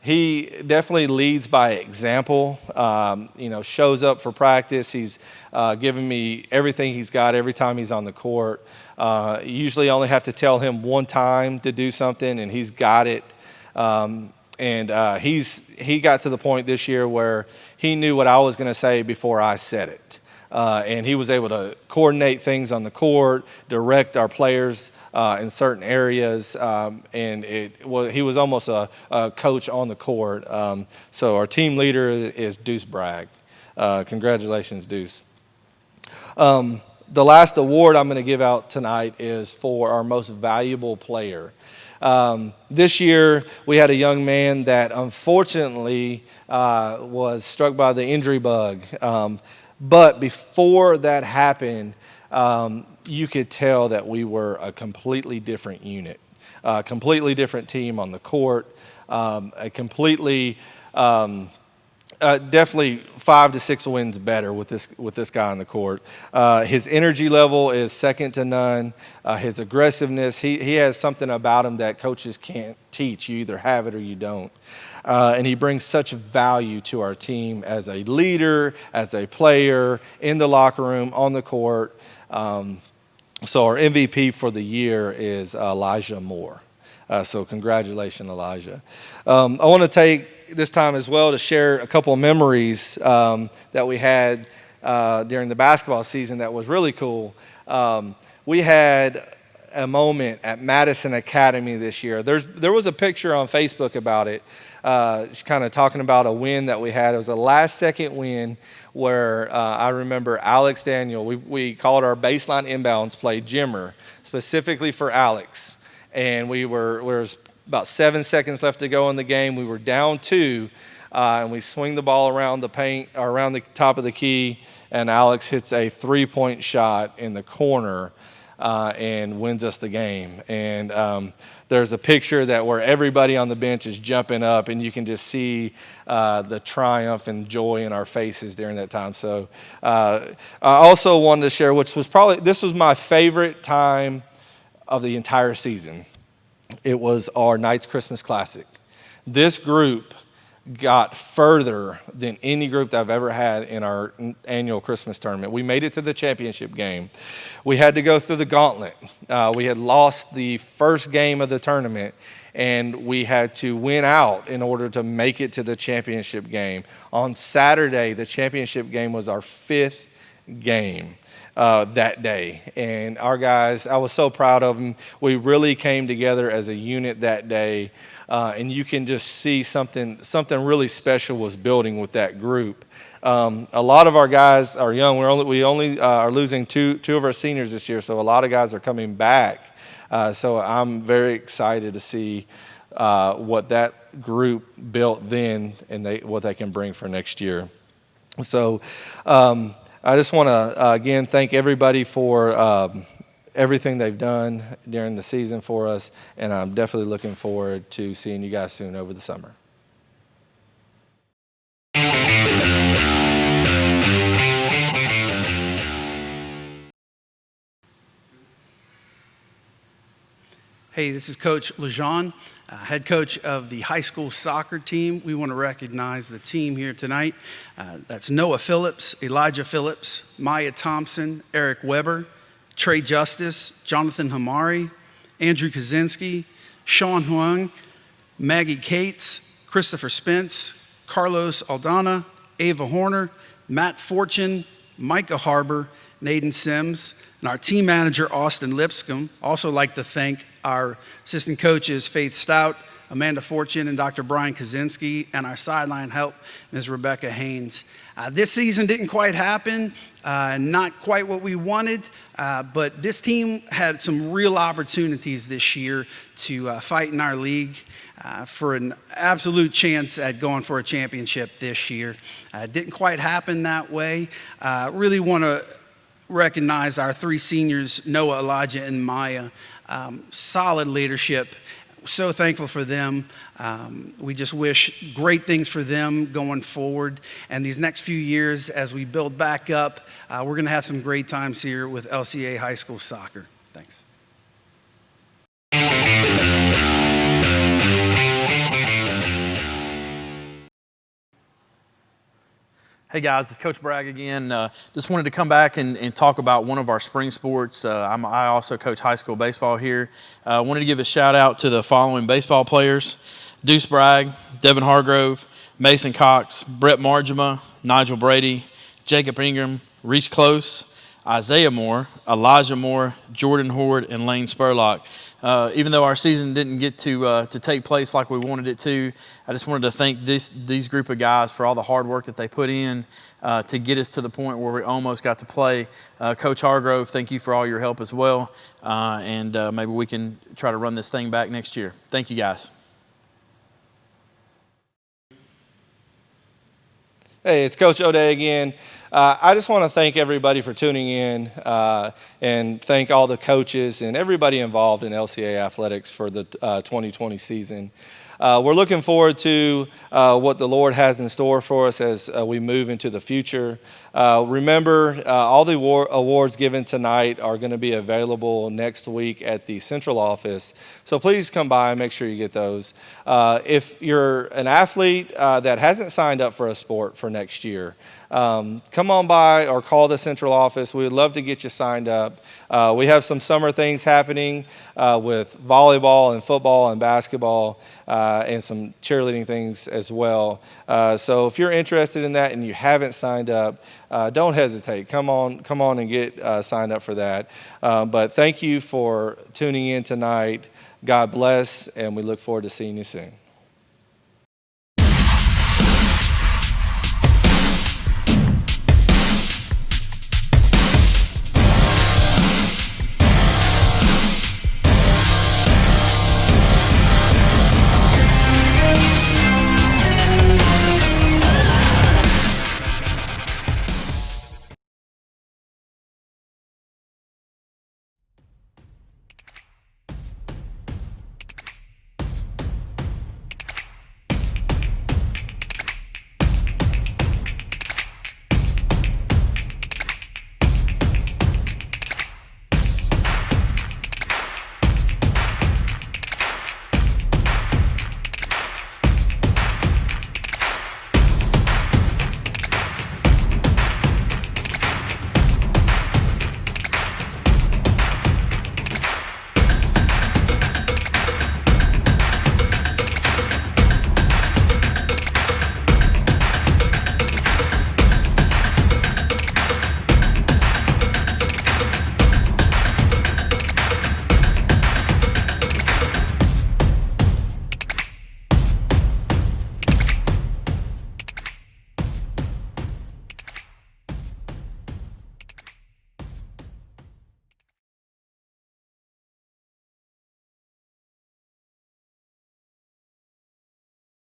[SPEAKER 1] He definitely leads by example, shows up for practice. He's giving me everything he's got every time he's on the court. Usually only have to tell him one time to do something, and he's got it. He got to the point this year where he knew what I was going to say before I said it. And he was able to coordinate things on the court, direct our players in certain areas, and he was almost a coach on the court. So our team leader is Deuce Bragg. Congratulations, Deuce. The last award I'm going to give out tonight is for our most valuable player. This year, we had a young man that unfortunately was struck by the injury bug. But before that happened, you could tell that we were a completely different unit, a completely different team on the court, definitely 5 to 6 wins better with this guy on the court. His energy level is second to none. His aggressiveness, he has something about him that coaches can't teach. You either have it or you don't. And he brings such value to our team as a leader, as a player, in the locker room, on the court. So our MVP for the year is Elijah Moore. So congratulations, Elijah. I want to take this time as well to share a couple of memories that we had during the basketball season that was really cool. We had a moment at Madison Academy this year. There was a picture on Facebook about it, kind of talking about a win that we had. It was a last-second win where I remember Alex Daniel, we called our baseline inbounds play Jimmer, specifically for Alex. And there was about 7 seconds left to go in the game. We were down 2, and we swing the ball around the paint, or around the top of the key, and Alex hits a 3-point shot in the corner and wins us the game. And there's a picture where everybody on the bench is jumping up, and you can just see the triumph and joy in our faces during that time. So I also wanted to share, this was my favorite time of the entire season. It was our Knights Christmas Classic. This group got further than any group that I've ever had in our annual Christmas tournament. We made it to the championship game. We had to go through the gauntlet. We had lost the first game of the tournament, and we had to win out in order to make it to the championship game. On Saturday, the championship game was our 5th game that day. And our guys, I was so proud of them. We really came together as a unit that day. And you can just see something really special was building with that group. A lot of our guys are young. We only are losing two of our seniors this year, so a lot of guys are coming back. So I'm very excited to see what that group built then and what they can bring for next year. So I just want to, again, thank everybody for everything they've done during the season for us, and I'm definitely looking forward to seeing you guys soon over the summer.
[SPEAKER 11] Hey, this is Coach LeJean, head coach of the high school soccer team. We want to recognize the team here tonight. That's Noah Phillips, Elijah Phillips, Maya Thompson, Eric Weber, Trey Justice, Jonathan Hamari, Andrew Kaczynski, Sean Huang, Maggie Cates, Christopher Spence, Carlos Aldana, Ava Horner, Matt Fortune, Micah Harbor, Naden Sims, and our team manager, Austin Lipscomb. Also like to thank our assistant coaches, Faith Stout, Amanda Fortune, and Dr. Brian Kaczynski, and our sideline help, Ms. Rebecca Haynes. This season didn't quite happen, not quite what we wanted, but this team had some real opportunities this year to fight in our league for an absolute chance at going for a championship this year. Didn't quite happen that way. Really want to recognize our 3 seniors, Noah, Elijah, and Maya. Solid leadership. So thankful for them. We just wish great things for them going forward. And these next few years, as we build back up, we're going to have some great times here with LCA High School Soccer. Thanks.
[SPEAKER 13] Hey guys, it's Coach Bragg again. Just wanted to come back and talk about one of our spring sports. I also coach high school baseball here. Wanted to give a shout out to the following baseball players: Deuce Bragg, Devin Hargrove, Mason Cox, Brett Margema, Nigel Brady, Jacob Ingram, Reese Close, Isaiah Moore, Elijah Moore, Jordan Horde, and Lane Spurlock. Even though our season didn't get to take place like we wanted it to, I just wanted to thank these group of guys for all the hard work that they put in to get us to the point where we almost got to play. Coach Hargrove, thank you for all your help as well, and maybe we can try to run this thing back next year. Thank you, guys.
[SPEAKER 1] Hey, it's Coach O'Day again. I just want to thank everybody for tuning in and thank all the coaches and everybody involved in LCA athletics for the 2020 season. We're looking forward to what the Lord has in store for us as we move into the future. Remember, all the awards given tonight are going to be available next week at the central office. So please come by and make sure you get those. If you're an athlete that hasn't signed up for a sport for next year, come on by or call the central office. We would love to get you signed up. We have some summer things happening with volleyball and football and basketball and some cheerleading things as well. So if you're interested in that and you haven't signed up, don't hesitate. Come on and get signed up for that. But thank you for tuning in tonight. God bless, and we look forward to seeing you soon.